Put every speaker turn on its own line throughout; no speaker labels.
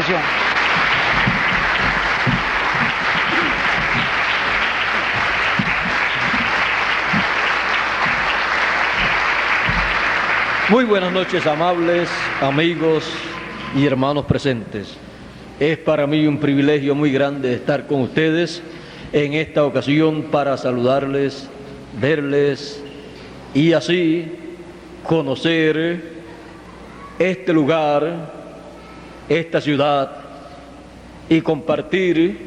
ocasión.
Muy buenas noches, amables amigos y hermanos presentes. Es para mí un privilegio muy grande estar con ustedes en esta ocasión para saludarles, verles y así conocer este lugar, esta ciudad y compartir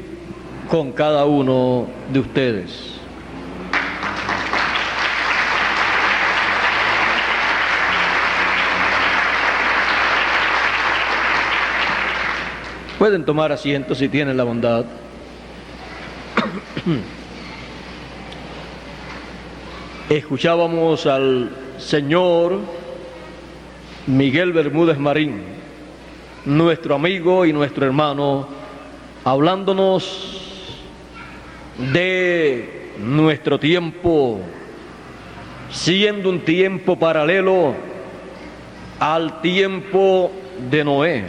con cada uno de ustedes. Pueden tomar asiento si tienen la bondad. Escuchábamos al señor Miguel Bermúdez Marín, nuestro amigo y nuestro hermano, hablándonos de nuestro tiempo, siendo un tiempo paralelo al tiempo de Noé,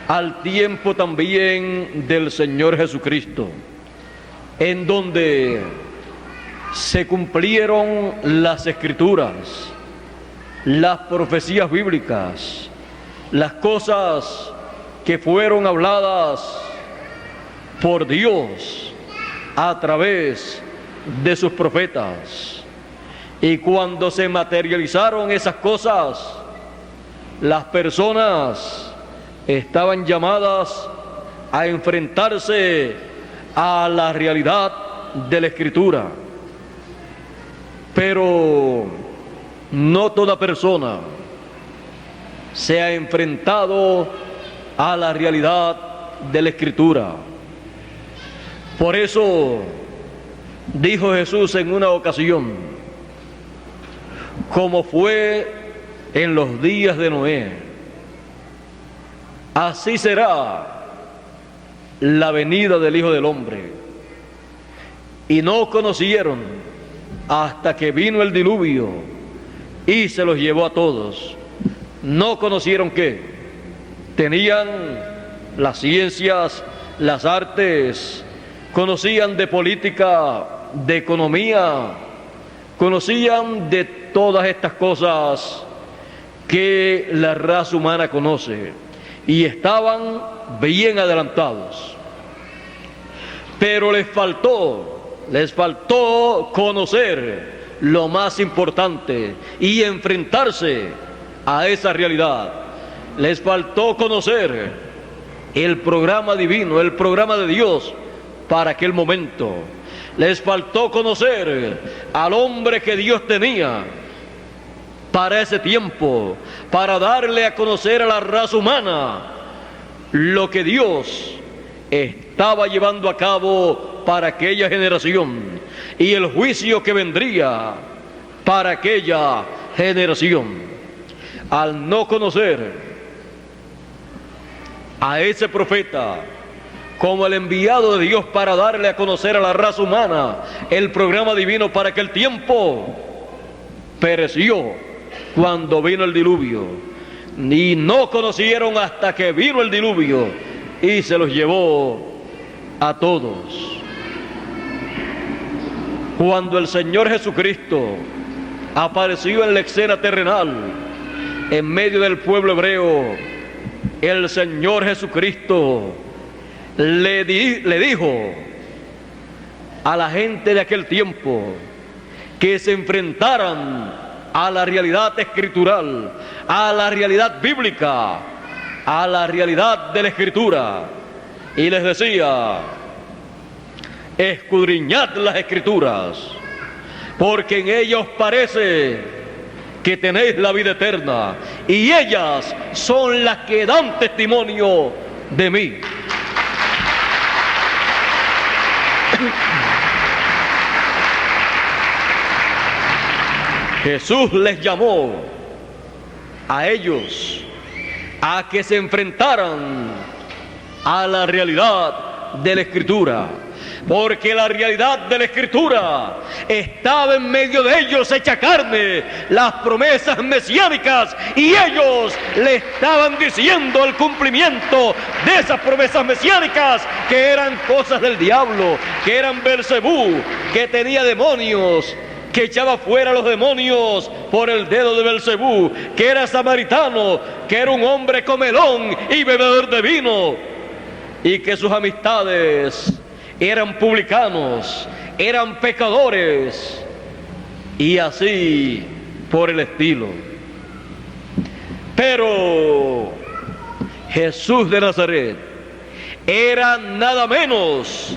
al tiempo también del Señor Jesucristo, en donde se cumplieron las Escrituras, las profecías bíblicas, las cosas que fueron habladas por Dios a través de sus profetas. Y cuando se materializaron esas cosas, las personas estaban llamadas a enfrentarse a la realidad de la Escritura. Pero no toda persona se ha enfrentado a la realidad de la Escritura. Por eso dijo Jesús en una ocasión, como fue en los días de Noé, así será la venida del Hijo del Hombre. Y no conocieron hasta que vino el diluvio y se los llevó a todos. No conocieron que tenían las ciencias, las artes, conocían de política, de economía, conocían de todas estas cosas que la raza humana conoce, y estaban bien adelantados. Pero les faltó conocer lo más importante y enfrentarse a esa realidad. Les faltó conocer el programa divino, el programa de Dios para aquel momento. Les faltó conocer al hombre que Dios tenía para ese tiempo, para darle a conocer a la raza humana lo que Dios estaba llevando a cabo para aquella generación y el juicio que vendría para aquella generación. Al no conocer a ese profeta como el enviado de Dios para darle a conocer a la raza humana el programa divino para aquel tiempo, pereció cuando vino el diluvio, y no conocieron hasta que vino el diluvio y se los llevó a todos. Cuando el Señor Jesucristo apareció en la escena terrenal en medio del pueblo hebreo, el Señor Jesucristo le dijo a la gente de aquel tiempo que se enfrentaran a la realidad escritural, a la realidad bíblica, a la realidad de la Escritura, y les decía: escudriñad las Escrituras, porque en ellas os parece que tenéis la vida eterna, y ellas son las que dan testimonio de mí. Jesús les llamó a ellos a que se enfrentaran a la realidad de la Escritura. Porque la realidad de la Escritura estaba en medio de ellos hecha carne, las promesas mesiánicas, y ellos le estaban diciendo el cumplimiento de esas promesas mesiánicas, que eran cosas del diablo, que eran Belcebú, que tenía demonios, que echaba fuera a los demonios por el dedo de Belcebú, que era samaritano, que era un hombre comelón y bebedor de vino, y que sus amistades eran publicanos, eran pecadores, y así por el estilo. Pero Jesús de Nazaret era nada menos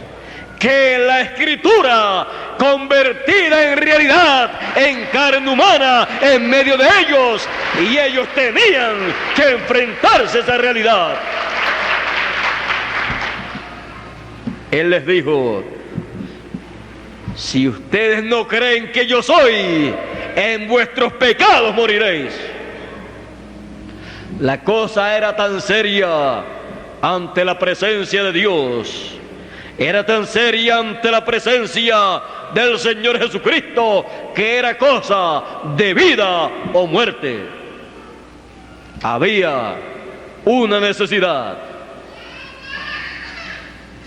que la Escritura convertida en realidad, en carne humana, en medio de ellos, y ellos tenían que enfrentarse a esa realidad. Él les dijo: si ustedes no creen que yo soy, en vuestros pecados moriréis. La cosa era tan seria ante la presencia de Dios, era tan seria ante la presencia del Señor Jesucristo, que era cosa de vida o muerte. Había una necesidad,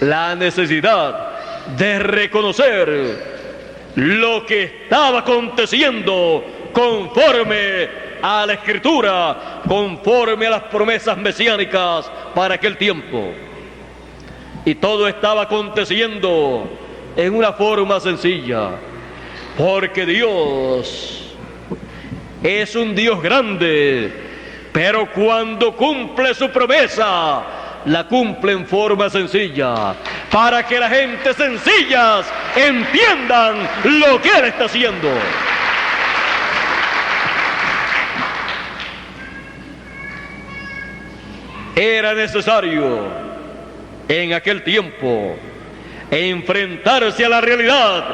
la necesidad de reconocer lo que estaba aconteciendo conforme a la Escritura, conforme a las promesas mesiánicas para aquel tiempo. Y todo estaba aconteciendo en una forma sencilla, porque Dios es un Dios grande, pero cuando cumple su promesa, la cumple en forma sencilla, para que la gente sencillas entiendan lo que Él está haciendo. Era necesario en aquel tiempo enfrentarse a la realidad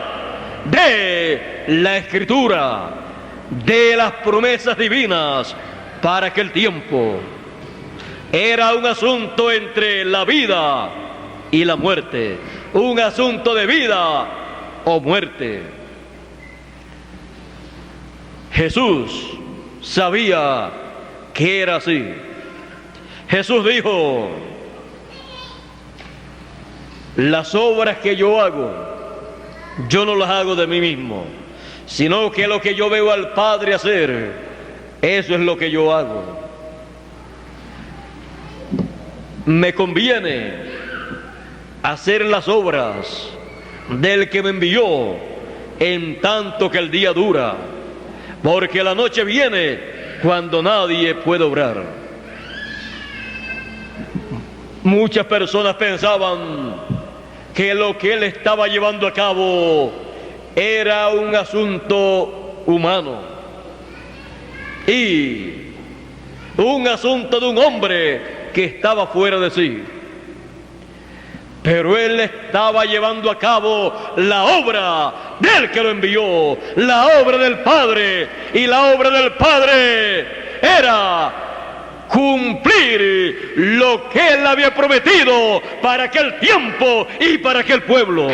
de la Escritura, de las promesas divinas para aquel tiempo. Era un asunto entre la vida y la muerte, un asunto de vida o muerte. Jesús sabía que era así. Jesús dijo: las obras que yo hago, yo no las hago de mí mismo, sino que lo que yo veo al Padre hacer, eso es lo que yo hago. Me conviene hacer las obras del que me envió en tanto que el día dura, porque la noche viene cuando nadie puede obrar. Muchas personas pensaban que lo que él estaba llevando a cabo era un asunto humano y un asunto de un hombre que estaba fuera de sí. Pero él estaba llevando a cabo la obra del que lo envió, la obra del Padre, y la obra del Padre era cumplir lo que él había prometido para aquel tiempo y para aquel pueblo.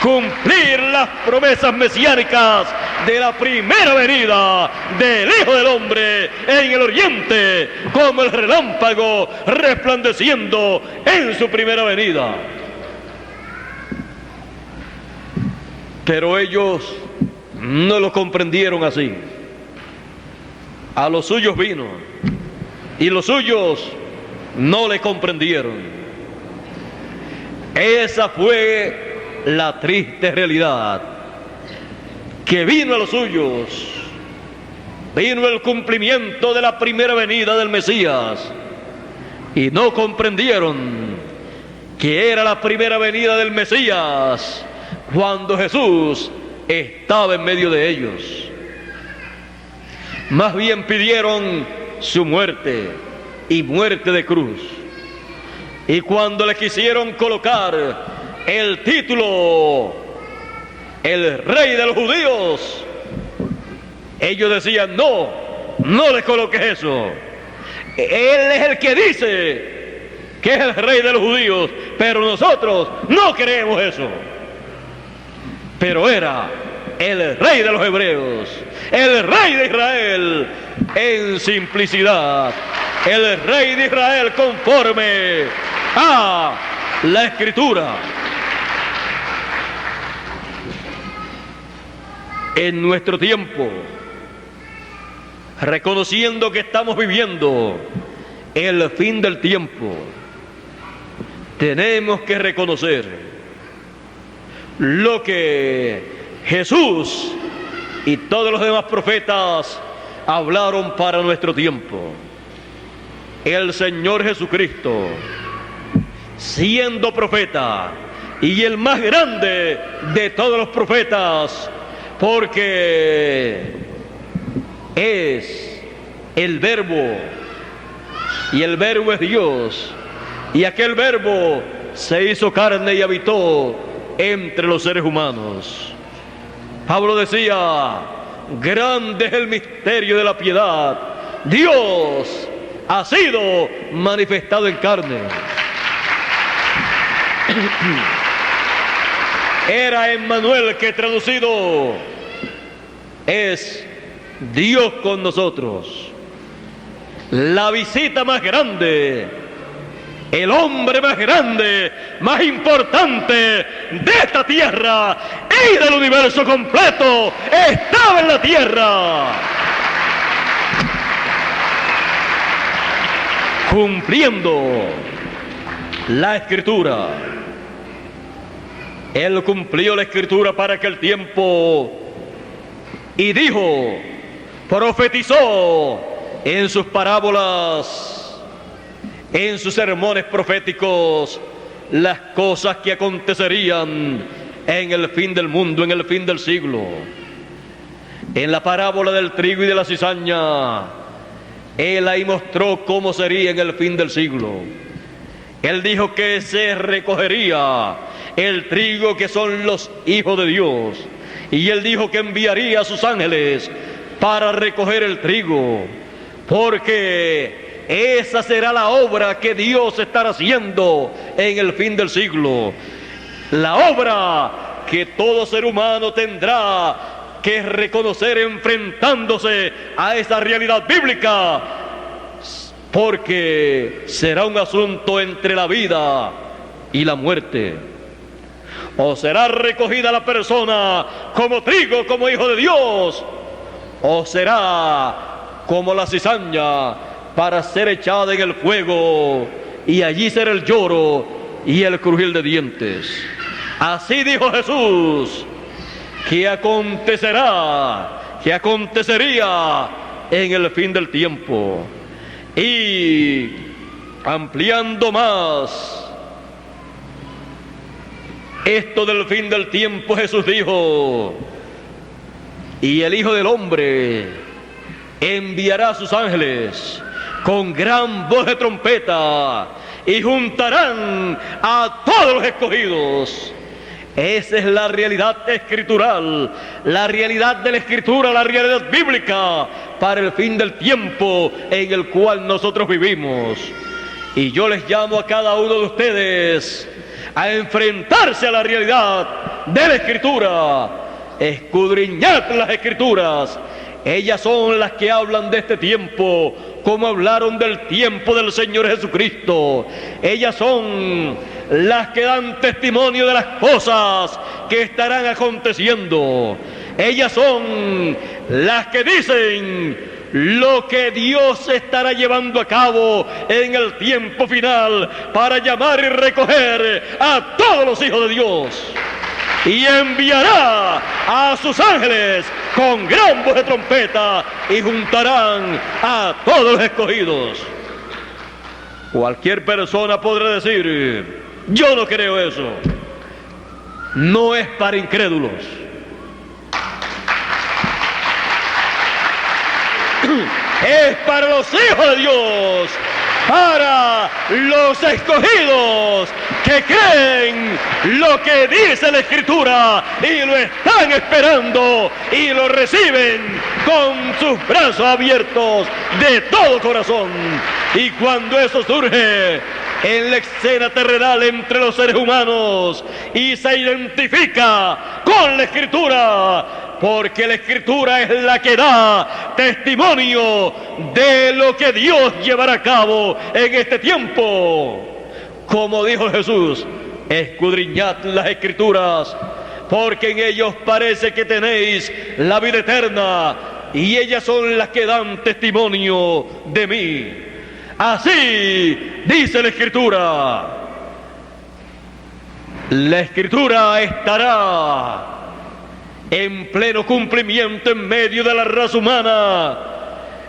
Cumplir las promesas mesiánicas de la primera venida del Hijo del Hombre en el oriente, como el relámpago resplandeciendo en su primera venida. Pero ellos no lo comprendieron así. A los suyos vino, y los suyos no le comprendieron. Esa fue la triste realidad, que vino a los suyos, vino el cumplimiento de la primera venida del Mesías, y no comprendieron que era la primera venida del Mesías cuando Jesús estaba en medio de ellos. Más bien pidieron su muerte, y muerte de cruz. Y cuando le quisieron colocar el título, el Rey de los Judíos, ellos decían: no le coloques eso. Él es el que dice que es el rey de los judíos, pero nosotros no creemos eso. Pero era el rey de los hebreos, el rey de Israel en simplicidad, el rey de Israel conforme a la Escritura. En nuestro tiempo, reconociendo que estamos viviendo el fin del tiempo, tenemos que reconocer lo que Jesús y todos los demás profetas hablaron para nuestro tiempo. El Señor Jesucristo, siendo profeta y el más grande de todos los profetas, porque es el Verbo, y el Verbo es Dios, y aquel Verbo se hizo carne y habitó entre los seres humanos. Pablo decía: grande es el misterio de la piedad, Dios ha sido manifestado en carne. Era Emmanuel, que traducido es Dios con nosotros. La visita más grande, el hombre más grande, más importante de esta tierra y del universo completo, estaba en la tierra, cumpliendo la Escritura. Él cumplió la Escritura para aquel tiempo y dijo, profetizó en sus parábolas, en sus sermones proféticos, las cosas que acontecerían en el fin del mundo, en el fin del siglo. En la parábola del trigo y de la cizaña, él ahí mostró cómo sería en el fin del siglo. Él dijo que se recogería el trigo, que son los hijos de Dios, y él dijo que enviaría a sus ángeles para recoger el trigo, porque esa será la obra que Dios estará haciendo en el fin del siglo, la obra que todo ser humano tendrá que reconocer enfrentándose a esa realidad bíblica, porque será un asunto entre la vida y la muerte. O será recogida la persona como trigo, como hijo de Dios, o será como la cizaña para ser echada en el fuego, y allí será el lloro y el crujir de dientes. Así dijo Jesús que acontecerá, que acontecería en el fin del tiempo. Y ampliando más esto del fin del tiempo, Jesús dijo: y el Hijo del Hombre enviará a sus ángeles con gran voz de trompeta, y juntarán a todos los escogidos. Esa es la realidad escritural, la realidad de la Escritura, la realidad bíblica para el fin del tiempo en el cual nosotros vivimos. Y yo les llamo a cada uno de ustedes a enfrentarse a la realidad de la Escritura, escudriñad las Escrituras. Ellas son las que hablan de este tiempo, como hablaron del tiempo del Señor Jesucristo. Ellas son las que dan testimonio de las cosas que estarán aconteciendo. Ellas son las que dicen lo que Dios estará llevando a cabo en el tiempo final para llamar y recoger a todos los hijos de Dios. Y enviará a sus ángeles con gran voz de trompeta, y juntarán a todos los escogidos. Cualquier persona podrá decir: yo no creo eso. No es para incrédulos. Es para los hijos de Dios, para los escogidos que creen lo que dice la Escritura y lo están esperando y lo reciben con sus brazos abiertos de todo corazón. Y cuando eso surge, en la escena terrenal entre los seres humanos y se identifica con la Escritura, porque la Escritura es la que da testimonio de lo que Dios llevará a cabo en este tiempo. Como dijo Jesús, escudriñad las Escrituras, porque en ellos parece que tenéis la vida eterna, y ellas son las que dan testimonio de mí. Así dice la Escritura. La Escritura estará en pleno cumplimiento en medio de la raza humana,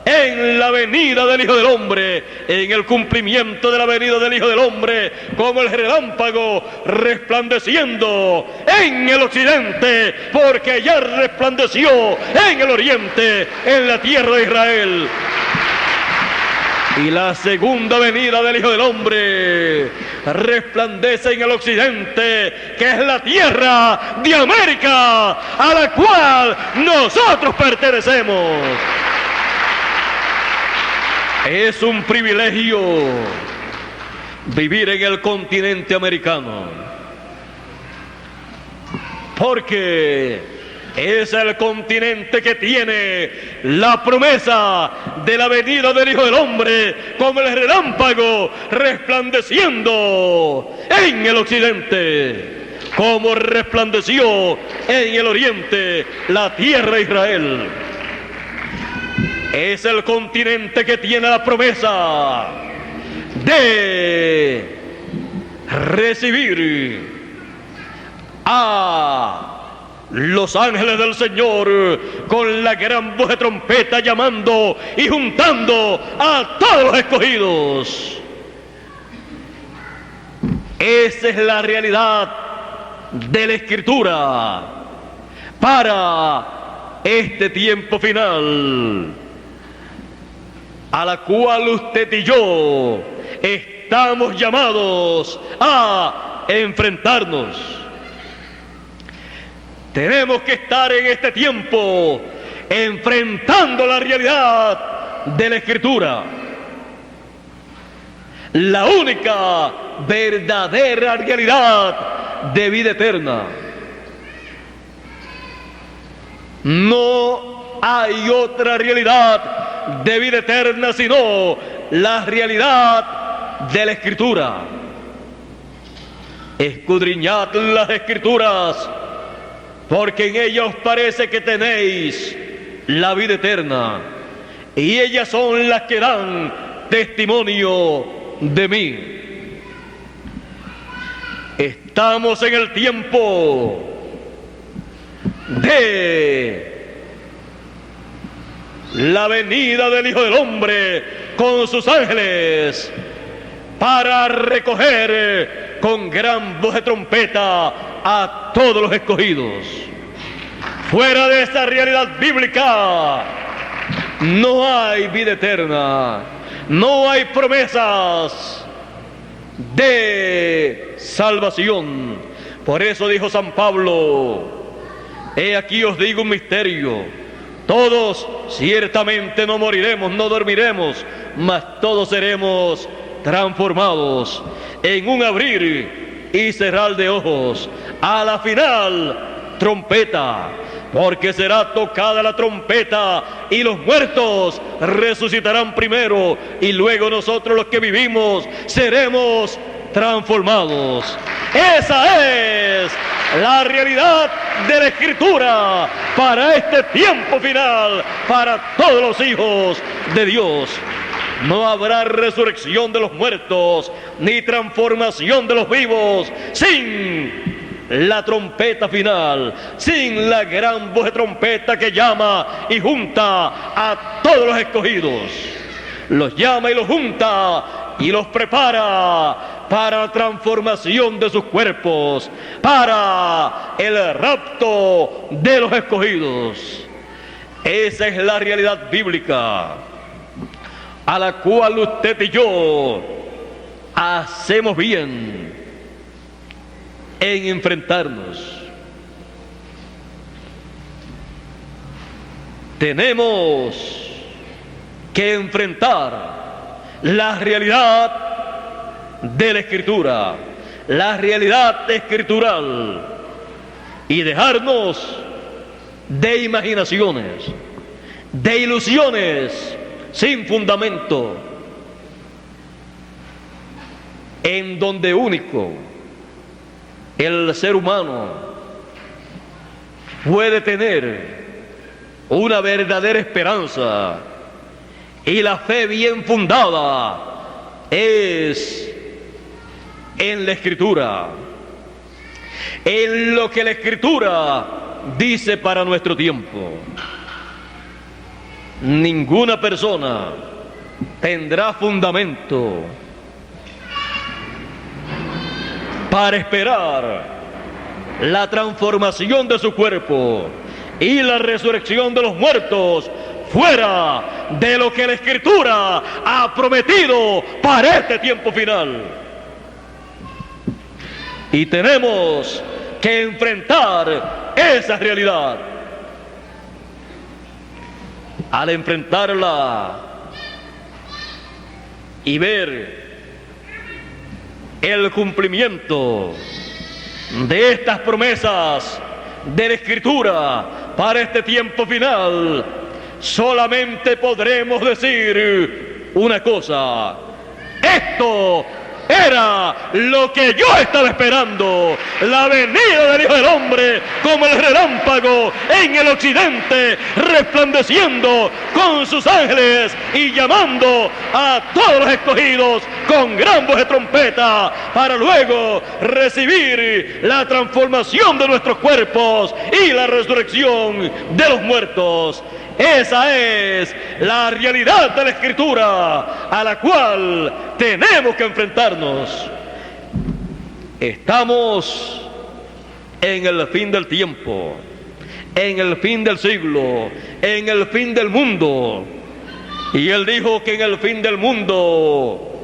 en la venida del Hijo del Hombre, en el cumplimiento de la venida del Hijo del Hombre, como el relámpago resplandeciendo en el occidente, porque ya resplandeció en el oriente, en la tierra de Israel. Y la segunda venida del Hijo del Hombre resplandece en el occidente, que es la tierra de América, a la cual nosotros pertenecemos. Es un privilegio vivir en el continente americano, porque es el continente que tiene la promesa de la venida del Hijo del Hombre como el relámpago resplandeciendo en el occidente, como resplandeció en el oriente la tierra de Israel. Es el continente que tiene la promesa de recibir a los ángeles del Señor con la gran voz de trompeta, llamando y juntando a todos los escogidos. Esa es la realidad de la Escritura para este tiempo final, a la cual usted y yo estamos llamados a enfrentarnos. Tenemos que estar en este tiempo enfrentando la realidad de la Escritura, la única verdadera realidad de vida eterna. No hay otra realidad de vida eterna sino la realidad de la Escritura. Escudriñad las Escrituras, porque en ellas os parece que tenéis la vida eterna, y ellas son las que dan testimonio de mí. Estamos en el tiempo de la venida del Hijo del Hombre con sus ángeles para recoger con gran voz de trompeta a todos los escogidos. Fuera de esta realidad bíblica no hay vida eterna, no hay promesas de salvación. Por eso dijo San Pablo: he aquí os digo un misterio, todos ciertamente no moriremos, no dormiremos, mas todos seremos transformados en un abrir y cerrar de ojos, a la final trompeta, porque será tocada la trompeta y los muertos resucitarán primero, y luego nosotros los que vivimos seremos transformados. Esa es la realidad de la Escritura para este tiempo final, para todos los hijos de Dios. No habrá resurrección de los muertos, ni transformación de los vivos, sin la trompeta final, sin la gran voz de trompeta que llama y junta a todos los escogidos. Los llama y los junta y los prepara para la transformación de sus cuerpos, para el rapto de los escogidos. Esa es la realidad bíblica a la cual usted y yo hacemos bien en enfrentarnos. Tenemos que enfrentar la realidad de la Escritura, la realidad escritural, y dejarnos de imaginaciones, de ilusiones sin fundamento, en donde único el ser humano puede tener una verdadera esperanza y la fe bien fundada es en la Escritura, en lo que la Escritura dice para nuestro tiempo. Ninguna persona tendrá fundamento para esperar la transformación de su cuerpo y la resurrección de los muertos fuera de lo que la Escritura ha prometido para este tiempo final. Y tenemos que enfrentar esa realidad. Al enfrentarla y ver el cumplimiento de estas promesas de la Escritura para este tiempo final, solamente podremos decir una cosa: esto era lo que yo estaba esperando, la venida del Hijo del Hombre como el relámpago en el occidente, resplandeciendo con sus ángeles y llamando a todos los escogidos con gran voz de trompeta, para luego recibir la transformación de nuestros cuerpos y la resurrección de los muertos. Esa es la realidad de la Escritura a la cual tenemos que enfrentarnos. Estamos en el fin del tiempo, en el fin del siglo, en el fin del mundo. Y Él dijo que en el fin del mundo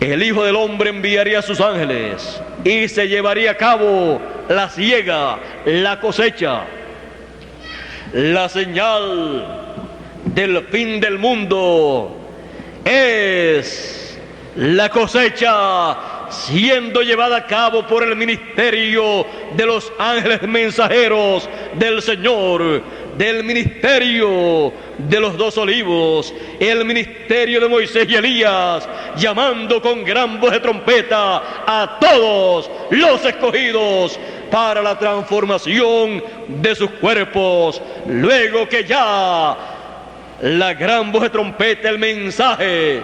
el Hijo del Hombre enviaría a sus ángeles y se llevaría a cabo la siega, la cosecha. La señal del fin del mundo es la cosecha siendo llevada a cabo por el ministerio de los ángeles mensajeros del Señor, del ministerio de los dos olivos, el ministerio de Moisés y Elías, llamando con gran voz de trompeta a todos los escogidos para la transformación de sus cuerpos, luego que ya la gran voz de trompeta, el mensaje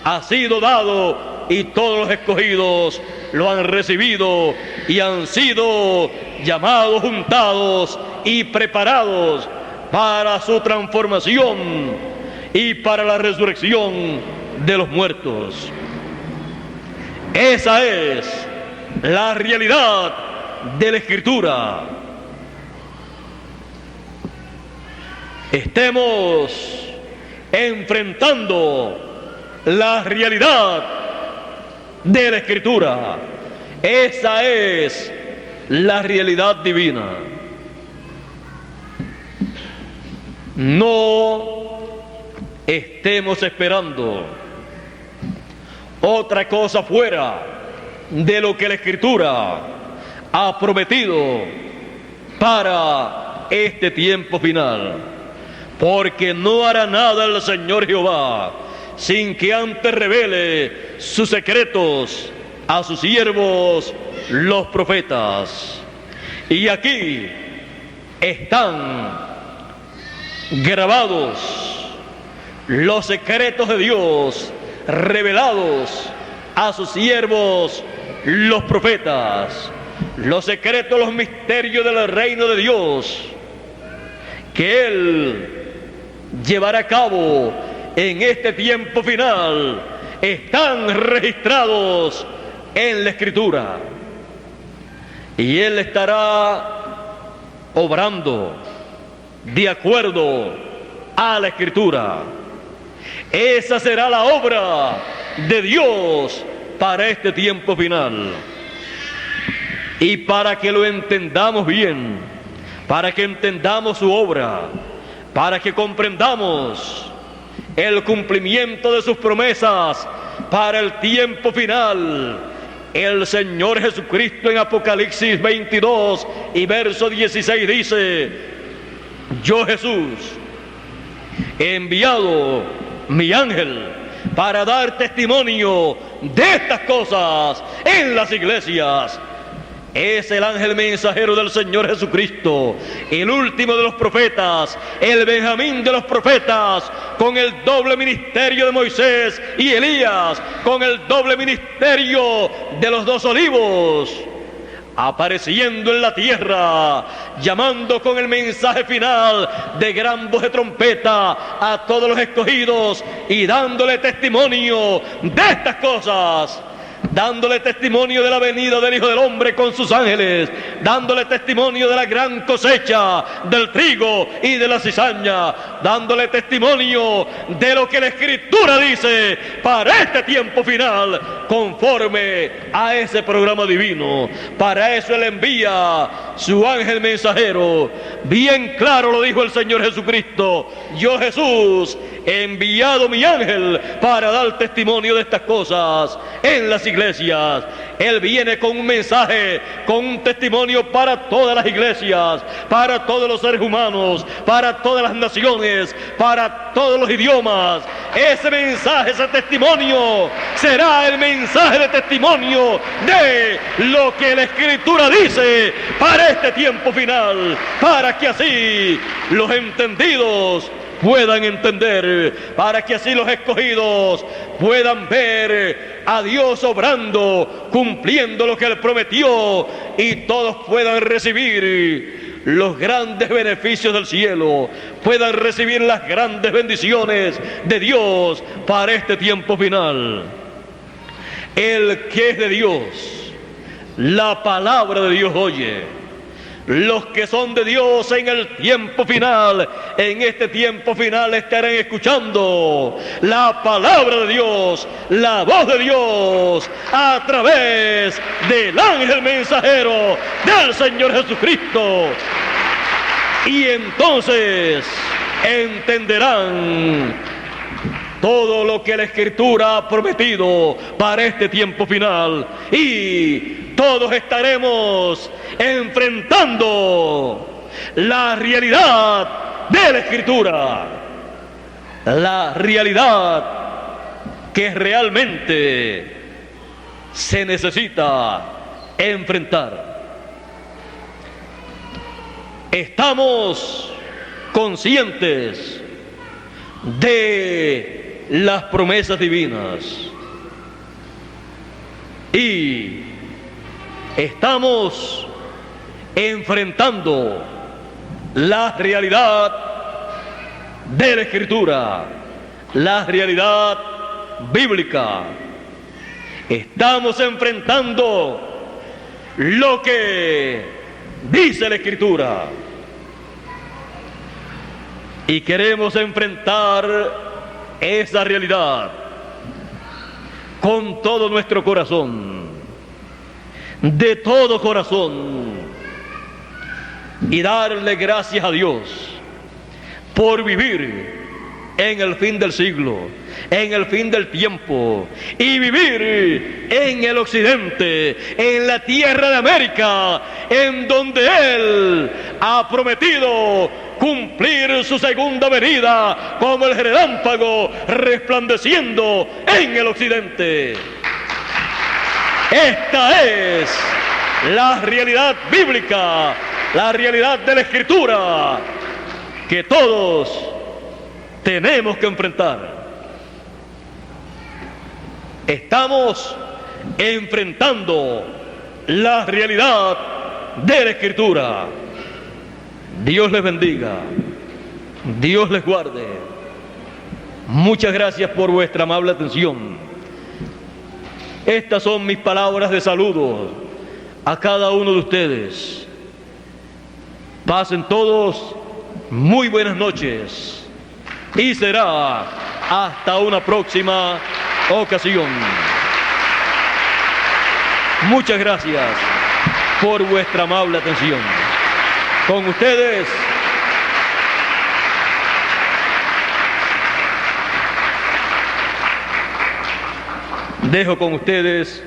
ha sido dado y todos los escogidos lo han recibido y han sido llamados, juntados y preparados para su transformación y para la resurrección de los muertos. Esa es la realidad de la Escritura. Estemos enfrentando la realidad de la Escritura. Esa es la realidad divina. No estemos esperando otra cosa fuera de lo que la Escritura ha prometido para este tiempo final, porque no hará nada el Señor Jehová sin que antes revele sus secretos a sus siervos los profetas. Y aquí están grabados los secretos de Dios revelados a sus siervos los profetas, los secretos, los misterios del reino de Dios que Él llevará a cabo en este tiempo final, están registrados en la Escritura, y Él estará obrando de acuerdo a la Escritura. Esa será la obra de Dios para este tiempo final. Y para que lo entendamos bien, para que entendamos su obra, para que comprendamos el cumplimiento de sus promesas para el tiempo final. El Señor Jesucristo en Apocalipsis 22 y verso 16 dice: yo, Jesús, he enviado mi ángel para dar testimonio de estas cosas en las iglesias. Es el ángel mensajero del Señor Jesucristo, el último de los profetas, el Benjamín de los profetas, con el doble ministerio de Moisés y Elías, con el doble ministerio de los dos olivos, apareciendo en la tierra, llamando con el mensaje final de gran voz de trompeta a todos los escogidos y dándole testimonio de estas cosas, dándole testimonio de la venida del Hijo del Hombre con sus ángeles, dándole testimonio de la gran cosecha del trigo y de la cizaña, dándole testimonio de lo que la Escritura dice para este tiempo final, conforme a ese programa divino. Para eso Él envía su ángel mensajero. Bien claro lo dijo el Señor Jesucristo: yo, Jesús, he enviado mi ángel para dar testimonio de estas cosas en las iglesias. Él viene con un mensaje, con un testimonio para todas las iglesias, para todos los seres humanos, para todas las naciones, para todos los idiomas. Ese mensaje, ese testimonio, será el mensaje de testimonio de lo que la Escritura dice para este tiempo final, para que así los entendidos puedan entender, para que así los escogidos puedan ver a Dios obrando, cumpliendo lo que Él prometió, y todos puedan recibir los grandes beneficios del cielo, puedan recibir las grandes bendiciones de Dios para este tiempo final. El que es de Dios, la palabra de Dios oye. Los que son de Dios en el tiempo final, en este tiempo final estarán escuchando la palabra de Dios, la voz de Dios, a través del ángel mensajero del Señor Jesucristo. Y entonces entenderán todo lo que la Escritura ha prometido para este tiempo final, y todos estaremos enfrentando la realidad de la Escritura, la realidad que realmente se necesita enfrentar. Estamos conscientes de las promesas divinas y estamos enfrentando la realidad de la Escritura, la realidad bíblica. Estamos enfrentando lo que dice la Escritura y queremos enfrentar esa realidad con todo nuestro corazón, de todo corazón, y darle gracias a Dios por vivir en el fin del siglo, en el fin del tiempo, y vivir en el occidente, en la tierra de América, en donde Él ha prometido cumplir su segunda venida como el relámpago resplandeciendo en el occidente. Esta es la realidad bíblica, la realidad de la Escritura que todos tenemos que enfrentar. Estamos enfrentando la realidad de la Escritura. Dios les bendiga, Dios les guarde. Muchas gracias por vuestra amable atención. Estas son mis palabras de saludo a cada uno de ustedes. Pasen todos muy buenas noches y será hasta una próxima ocasión. Muchas gracias por vuestra amable atención. Con ustedes, dejo con ustedes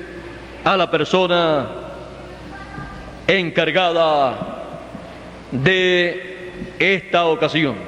a la persona encargada de esta ocasión.